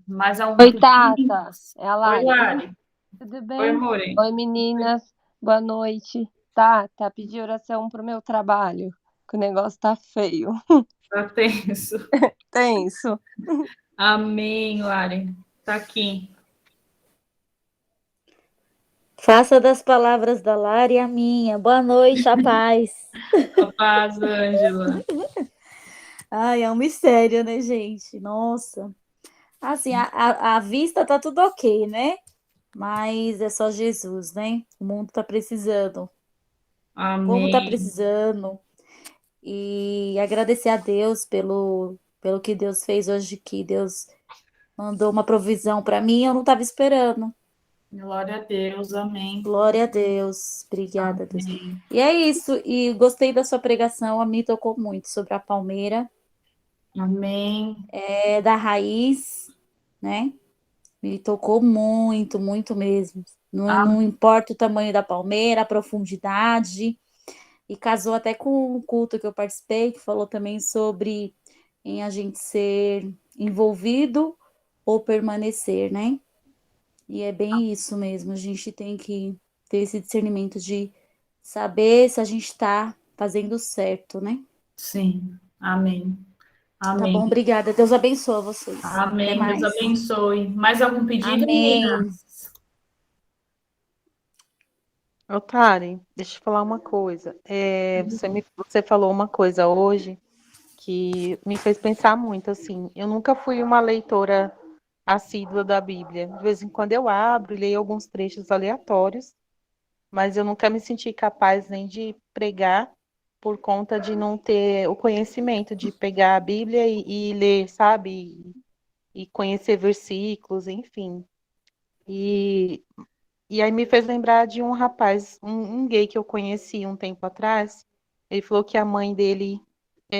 Mais algum Oi, pedido, Tata. meninas? É a Oi, Lari, né? Lari. Tudo Oi, bem? amore. Oi, meninas. Boa noite. Tata, pedi oração pro meu trabalho, que o negócio tá feio. Tá tenso. Tenso. Amém, Lari. Tá aqui. Faça das palavras da Lara a minha. Boa noite, a paz. A paz, Ângela. Ai, é um mistério, né, gente? Nossa. Assim, a vista tá tudo ok, né? Mas é só Jesus, né? O mundo tá precisando. O povo tá Amém. precisando. E agradecer a Deus pelo que Deus fez hoje, que Deus mandou uma provisão para mim, eu não estava esperando. Glória a Deus. Amém. Glória a Deus. Obrigada, Deus. Amém. E é isso. E gostei da sua pregação, a mim tocou muito sobre a palmeira, Amém. da raiz, né? Me tocou muito, muito mesmo. Não importa o tamanho da palmeira, a profundidade. E casou até com o culto que eu participei, que falou também sobre em a gente ser envolvido ou permanecer, né? E é bem isso mesmo, a gente tem que ter esse discernimento de saber se a gente está fazendo certo, né? Sim. Amém. Tá bom, Amém. obrigada. Deus abençoe vocês. Até Amém. Deus mais. abençoe. Mais algum pedido, Amém. meninas? Otari, deixa eu falar uma coisa. Você falou uma coisa hoje que me fez pensar muito, assim. Eu nunca fui uma leitora assídua da Bíblia. De vez em quando eu abro e leio alguns trechos aleatórios, mas eu nunca me senti capaz nem de pregar por conta de não ter o conhecimento de pegar a Bíblia e ler, sabe? E conhecer versículos, enfim. E aí me fez lembrar de um rapaz, um gay que eu conheci um tempo atrás. Ele falou que a mãe dele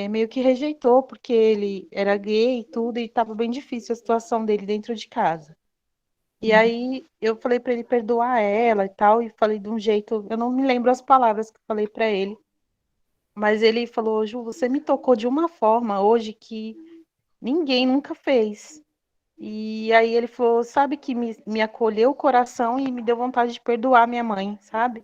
meio que rejeitou porque ele era gay e tudo, e estava bem difícil a situação dele dentro de casa. E aí eu falei para ele perdoar ela e tal, e falei de um jeito, eu não me lembro as palavras que eu falei para ele, mas ele falou: Ju, você me tocou de uma forma hoje que ninguém nunca fez. E aí ele falou, sabe, que me acolheu o coração e me deu vontade de perdoar minha mãe, sabe?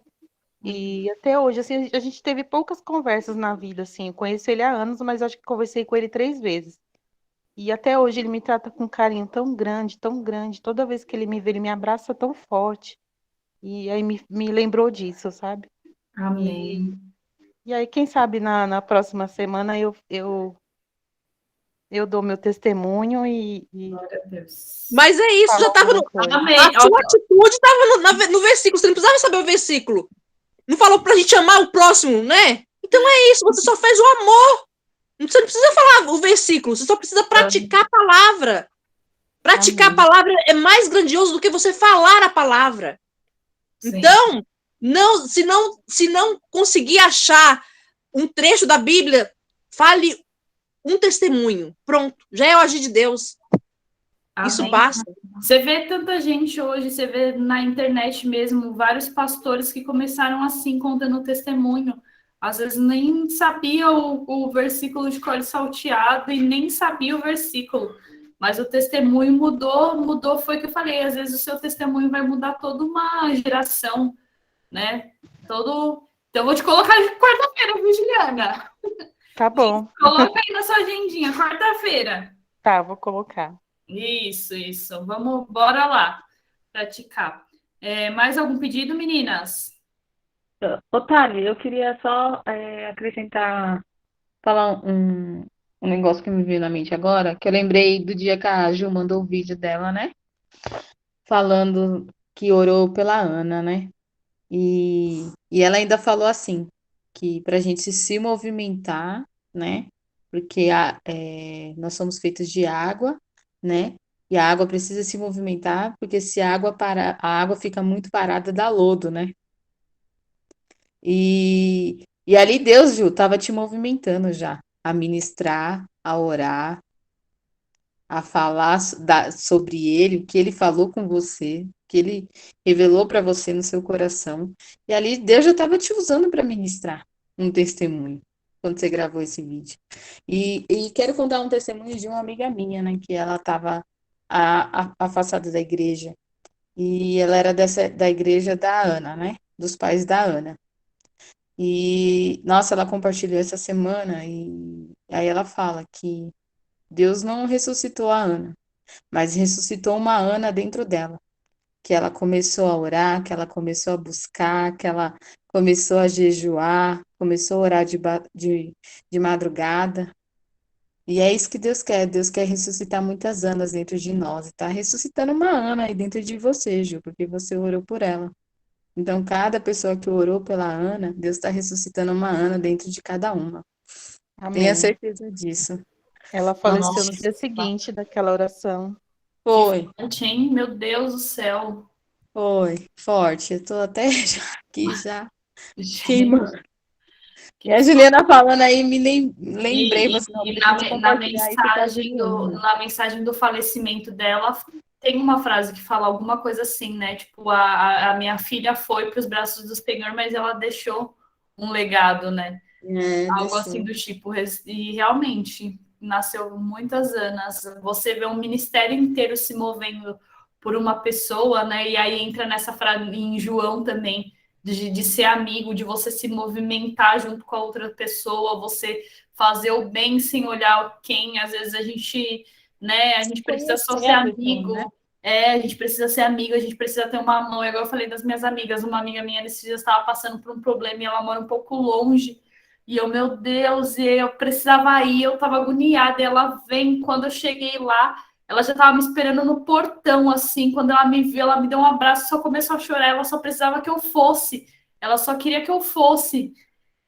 E até hoje, assim, a gente teve poucas conversas na vida, assim. Eu conheço ele há anos, mas acho que conversei com ele 3 vezes. E até hoje ele me trata com um carinho tão grande, tão grande. Toda vez que ele me vê, ele me abraça tão forte. E aí me lembrou disso, sabe? E, Amém. e aí, quem sabe na próxima semana eu dou meu testemunho e Glória a Deus. Mas é isso, já falo estava alguma coisa. Amém. a sua atitude estava no versículo, você não precisava saber o versículo. Não falou pra gente amar o próximo, né? Então é isso, você só fez o amor. Você não precisa falar o versículo, você só precisa praticar a palavra. Praticar Amém. a palavra é mais grandioso do que você falar a palavra. Sim. Então, se não conseguir achar um trecho da Bíblia, fale um testemunho. Pronto, já é o agir de Deus. Isso Amém. basta. Você vê tanta gente hoje, você vê na internet mesmo, vários pastores que começaram assim, contando testemunho. Às vezes nem sabia o versículo de cor salteado e nem sabia o versículo. mas o testemunho mudou, foi o que eu falei, às vezes o seu testemunho vai mudar toda uma geração, né? Então, eu vou te colocar de quarta-feira, viu, Juliana? Tá bom. Coloca aí na sua agendinha, quarta-feira. Tá, vou colocar. Isso. Bora lá, praticar. Mais algum pedido, meninas? Otávio, eu queria só acrescentar, falar um negócio que me veio na mente agora, que eu lembrei do dia que a Ju mandou o vídeo dela, né? Falando que orou pela Ana, né? E ela ainda falou assim, que para a gente se movimentar, né? Porque nós somos feitos de água, né? E a água precisa se movimentar, porque se a água fica muito parada, dá lodo, né? E ali Deus, Ju, estava te movimentando já, a ministrar, a orar, a falar sobre ele, o que ele falou com você, o que ele revelou para você no seu coração. E ali Deus já estava te usando para ministrar um testemunho, quando você gravou esse vídeo. E quero contar um testemunho de uma amiga minha, né, que ela estava afastada da igreja. E ela era da igreja da Ana, né, dos pais da Ana. E, nossa, ela compartilhou essa semana e aí ela fala que Deus não ressuscitou a Ana, mas ressuscitou uma Ana dentro dela, que ela começou a orar, que ela começou a buscar, que ela começou a jejuar, começou a orar de madrugada. E é isso que Deus quer. Deus quer ressuscitar muitas Anas dentro de nós. E tá ressuscitando uma Ana aí dentro de você, Ju, porque você orou por ela. Então, cada pessoa que orou pela Ana, Deus está ressuscitando uma Ana dentro de cada uma. Tenha Amém. certeza disso. Ela faleceu Nossa, no dia seguinte daquela oração. Foi, forte, hein? Meu Deus do céu. foi, forte. Eu tô até já aqui já Gente, queimando. que E a Juliana falando aí, me lembrei, você não, E preciso compartilhar isso com a Juliana. na mensagem do falecimento dela, tem uma frase que fala alguma coisa assim, né? Tipo, a minha filha foi para os braços do Senhor, mas ela deixou um legado, né? Algo assim Deixou. do tipo. E realmente, nasceu muitas Anas. Você vê um ministério inteiro se movendo por uma pessoa, né? E aí entra nessa frase em João também, de ser amigo, de você se movimentar junto com a outra pessoa, você fazer o bem sem olhar quem. Às vezes a gente, né? A gente precisa só ser Conhecendo, então, amigo. né? A gente precisa ser amigo, a gente precisa ter uma mão. Igual eu falei das minhas amigas, uma amiga minha nesses dias estava passando por um problema e ela mora um pouco longe. E eu, meu Deus, e eu precisava ir, eu estava agoniada. E ela vem, quando eu cheguei lá, ela já estava me esperando no portão, assim. Quando ela me viu, ela me deu um abraço, só começou a chorar. Ela só precisava que eu fosse, ela só queria que eu fosse.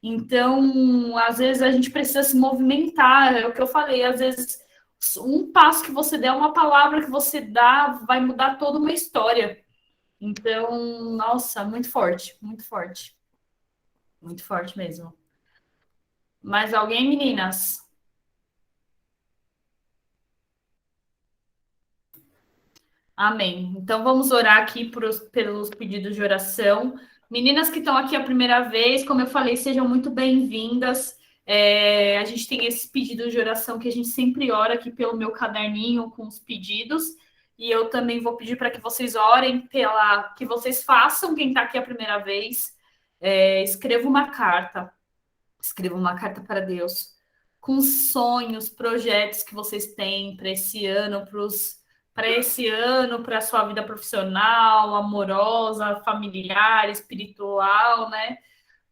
Então, às vezes a gente precisa se movimentar, é o que eu falei, às vezes um passo que você der, uma palavra que você dá, vai mudar toda uma história. Então, nossa, muito forte, muito forte mesmo. Mais alguém, meninas? Amém. Então vamos orar aqui pelos pedidos de oração. Meninas que estão aqui a primeira vez, como eu falei, sejam muito bem-vindas. A gente tem esse pedido de oração que a gente sempre ora aqui pelo meu caderninho com os pedidos. E eu também vou pedir para que vocês orem que vocês façam, quem está aqui a primeira vez, escreva uma carta. Escreva uma carta para Deus com sonhos, projetos que vocês têm para esse ano, para a sua vida profissional, amorosa, familiar, espiritual, né?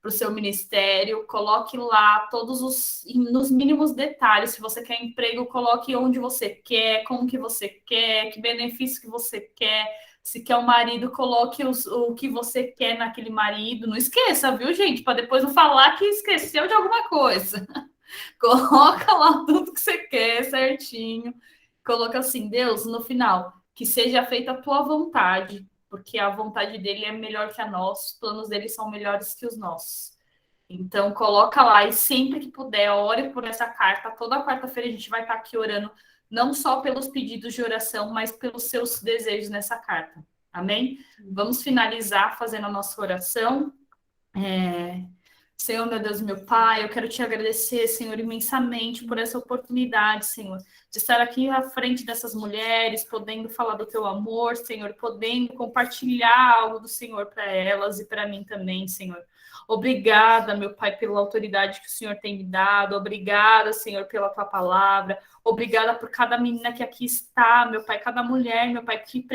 Para o seu ministério. Coloque lá nos mínimos detalhes. Se você quer emprego, coloque onde você quer, como que você quer, que benefício que você quer. Se quer um marido, coloque o que você quer naquele marido. Não esqueça, viu, gente? Para depois não falar que esqueceu de alguma coisa. Coloca lá tudo que você quer certinho. Coloca assim, Deus, no final, que seja feita a tua vontade, porque a vontade dele é melhor que a nossa, os planos dele são melhores que os nossos. Então, coloca lá e sempre que puder, ore por essa carta. Toda quarta-feira a gente vai estar aqui orando, não só pelos pedidos de oração, mas pelos seus desejos nessa carta. Amém? Vamos finalizar fazendo a nossa oração. Senhor, meu Deus, meu Pai, eu quero te agradecer, Senhor, imensamente por essa oportunidade, Senhor, de estar aqui à frente dessas mulheres, podendo falar do teu amor, Senhor, podendo compartilhar algo do Senhor para elas e para mim também, Senhor. Obrigada, meu Pai, pela autoridade que o Senhor tem me dado. Obrigada, Senhor, pela tua palavra. Obrigada por cada menina que aqui está, meu Pai, cada mulher, meu Pai, que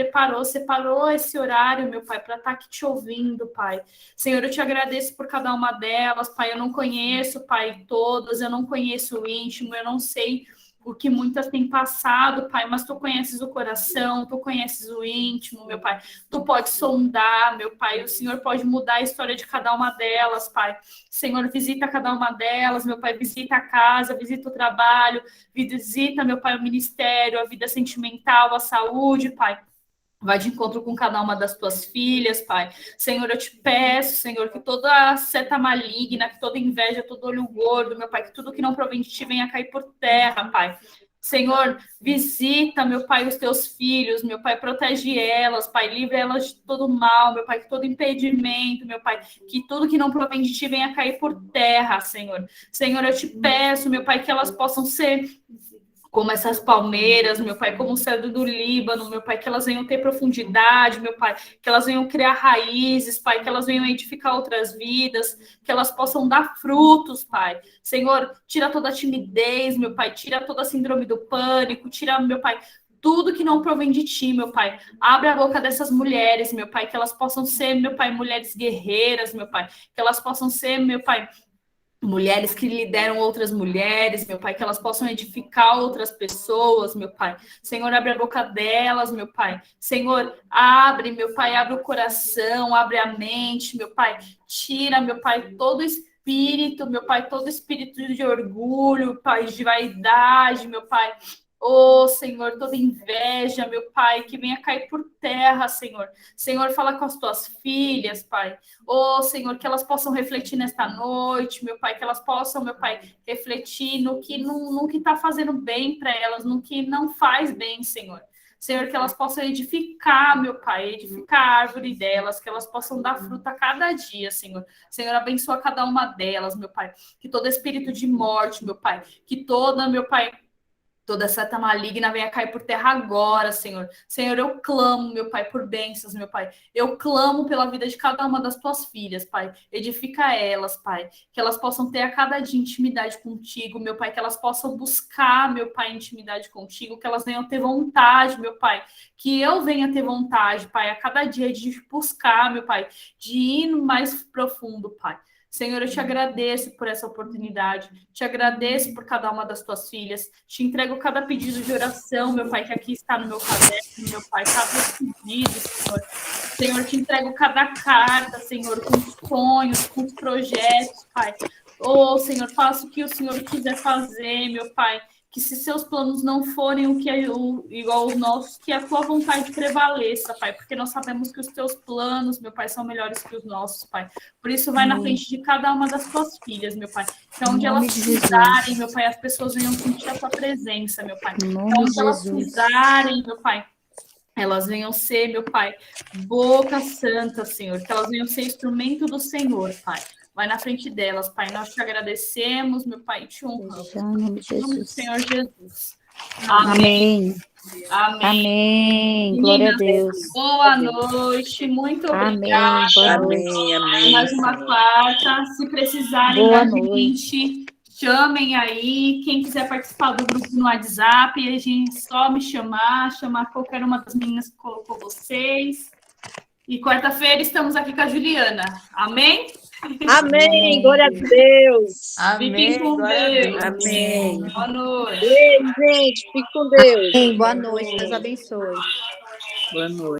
separou esse horário, meu Pai, para estar aqui te ouvindo, Pai. Senhor, eu te agradeço por cada uma delas, Pai. Eu não conheço, Pai, todas, eu não conheço o íntimo, eu não sei o que muitas têm passado, Pai, mas tu conheces o coração, tu conheces o íntimo, meu Pai. Tu pode sondar, meu Pai. O Senhor pode mudar a história de cada uma delas, Pai. Senhor, visita cada uma delas, meu Pai. Visita a casa, visita o trabalho, visita, meu Pai, o ministério, a vida sentimental, a saúde, Pai. Vai de encontro com cada uma das tuas filhas, Pai. Senhor, eu te peço, Senhor, que toda seta maligna, que toda inveja, todo olho gordo, meu Pai, que tudo que não provém de ti venha cair por terra, Pai. Senhor, visita, meu Pai, os teus filhos, meu Pai, protege elas, Pai, livra elas de todo mal, meu Pai, que todo impedimento, meu Pai, que tudo que não provém de ti venha cair por terra, Senhor. Senhor, eu te peço, meu Pai, que elas possam ser como essas palmeiras, meu Pai, como o cedro do Líbano, meu Pai, que elas venham ter profundidade, meu Pai, que elas venham criar raízes, Pai, que elas venham edificar outras vidas, que elas possam dar frutos, Pai. Senhor, tira toda a timidez, meu Pai, tira toda a síndrome do pânico, tira, meu Pai, tudo que não provém de ti, meu Pai. Abre a boca dessas mulheres, meu Pai, que elas possam ser, meu Pai, mulheres guerreiras, meu Pai, que elas possam ser, meu Pai, mulheres que lideram outras mulheres, meu Pai, que elas possam edificar outras pessoas, meu Pai. Senhor, abre a boca delas, meu Pai. Senhor, abre, meu Pai, abre o coração, abre a mente, meu Pai. Tira, meu Pai, todo espírito, meu Pai, todo espírito de orgulho, Pai, de vaidade, meu Pai. Oh, Senhor, toda inveja, meu Pai, que venha cair por terra, Senhor. Senhor, fala com as tuas filhas, Pai. Oh, Senhor, que elas possam refletir nesta noite, meu Pai, que elas possam, meu Pai, refletir no que está fazendo bem para elas, no que não faz bem, Senhor. Senhor, que elas possam edificar, meu Pai, edificar a árvore delas, que elas possam dar fruta a cada dia, Senhor. Senhor, abençoa cada uma delas, meu Pai. Que todo espírito de morte, meu Pai, que toda, meu Pai, toda seta maligna venha cair por terra agora, Senhor. Senhor, eu clamo, meu Pai, por bênçãos, meu Pai. Eu clamo pela vida de cada uma das tuas filhas, Pai. Edifica elas, Pai. Que elas possam ter a cada dia intimidade contigo, meu Pai. Que elas possam buscar, meu Pai, intimidade contigo. Que elas venham ter vontade, meu Pai. Que eu venha ter vontade, Pai, a cada dia de buscar, meu Pai. De ir no mais profundo, Pai. Senhor, eu te agradeço por essa oportunidade, te agradeço por cada uma das tuas filhas, te entrego cada pedido de oração, meu Pai, que aqui está no meu caderno, meu Pai, cada pedido, Senhor. Senhor, te entrego cada carta, Senhor, com os sonhos, com os projetos, Pai. Oh, Senhor, faça o que o Senhor quiser fazer, meu Pai. Que se seus planos não forem igual aos nossos, que a tua vontade prevaleça, Pai, porque nós sabemos que os teus planos, meu Pai, são melhores que os nossos, Pai. Por isso, vai na frente de cada uma das tuas filhas, meu Pai. Que onde elas pisarem, meu Pai, as pessoas venham sentir a tua presença, meu Pai. Que onde elas pisarem, meu Pai, elas venham ser, meu Pai, boca santa, Senhor. Que elas venham ser instrumento do Senhor, Pai. Vai na frente delas, Pai. Nós te agradecemos, meu Pai, e te honramos. Em nome do Senhor Jesus. Amém. Amém. Amém. Glória a Deus. Boa noite. Muito obrigada. Amém, amém. Mais uma quarta. Se precisarem Boa da noite. gente, chamem aí. Quem quiser participar do grupo no WhatsApp, a gente só me chamar qualquer uma das meninas que colocou vocês. E quarta-feira estamos aqui com a Juliana. Amém? Amém, glória a Deus. Fiquem com Deus. Amém. Boa noite. Beijo, gente. Fique com Deus. Amém. Boa noite. Deus abençoe. Boa noite.